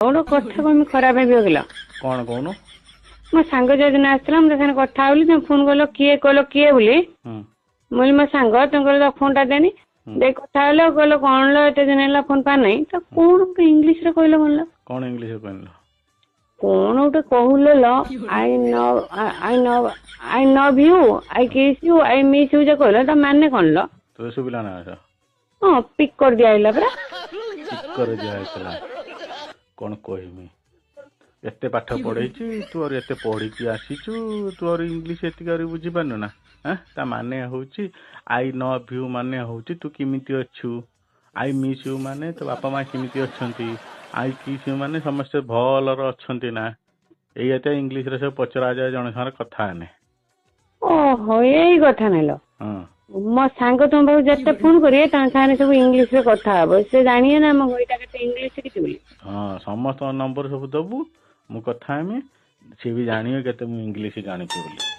ଗୋଟେ କଥା କହିମି ଖରାପ ଭାବିବ କିଲ? କଣ କହୁନୁ? ମୋ ସାଙ୍ଗ ଯୋଉଦିନ ଆସିଥିଲା ମୁଁ ତା ସାଙ୍ଗରେ କଥା ହଉଲି ତମେ ଫୋନ କଲ କିଏ ବୋଲି ମୁଁ କହିଲି ମୋ ସାଙ୍ଗ ତମେ କହିଲ ଫୋନ ଟା ଦେନି ଦେଇ କଥା ହେଲେ କହିଲ କଣ लो ଏତେ ଦିନ ହେଲା ଫୋନ ପା ନାହିଁ ତ କଣ ଗୋଟେ ଇଂଲିଶ ରେ କହିଲ କଣ କଣ ଇଂଲିଶ ରେ କହିଲ? କଣ ଗୋଟେ କହୁଲ I love you I kiss you I miss you ଯେ କହିଲ ତା ମାନେ କଣ ଲ? ତୋ ଶୁଭିଲା ନା? ହଁ ପିକ୍ କରି ଦିଆଇଲା ପରା। ପିକ୍ କରି ଦିଆହେଇଥିଲା। କଣ କହିମି, ଏତେ ପାଠ ପଢେଇଛି ତୁ ଆହୁରି ଏତେ ପଢିକି ଆସିଛୁ ତୁ ଆହୁରି ଇଂଲିଶ ଏତିକି ଆହୁରି ବୁଝିପାରୁନୁ ନା? ତା ମାନେ ହଉଛି ଆଇ ଲଭ୍ ୟୁ ମାନେ ହଉଛି ତୁ କେମିତି ଅଛୁ, ଆଇ ମିସ୍ ୟୁ ମାନେ ତୋ ବାପା ମା କେମିତି ଅଛନ୍ତି, ଆଇ କିସ୍ ୟୁ ମାନେ ସମସ୍ତେ ଭଲରେ ଅଛନ୍ତି ନା। ଏଇଆ ତ ଇଂଲିଶ ରେ ସବୁ ପଚରା ଯାଏ ଜଣେ ସାଙ୍ଗରେ କଥା ହେଲେ। ଓହୋ ଏଇ କଥା ନାଇଁଲ। ହଁ ମୋ ସାଙ୍ଗ ତମ ପାଖକୁ ଯେତେ ଫୋନ କରିବେ ତାଙ୍କ ସାଙ୍ଗରେ ସବୁ ଇଂଲିଶ ରେ କଥା ହବ, ସେ ଜାଣିବେ ନା ଆମ ଘଇଟା କେତେ ଇଂଲିଶ ଶିଖିଛି ବୋଲି। ହଁ ସମସ୍ତଙ୍କ ନମ୍ବର ସବୁ ଦବୁ, ମୁଁ କଥା ହେମି, ସିଏ ବି ଜାଣିବେ କେତେ ମୁଁ ଇଂଲିଶ ଜାଣିଛି ବୋଲି।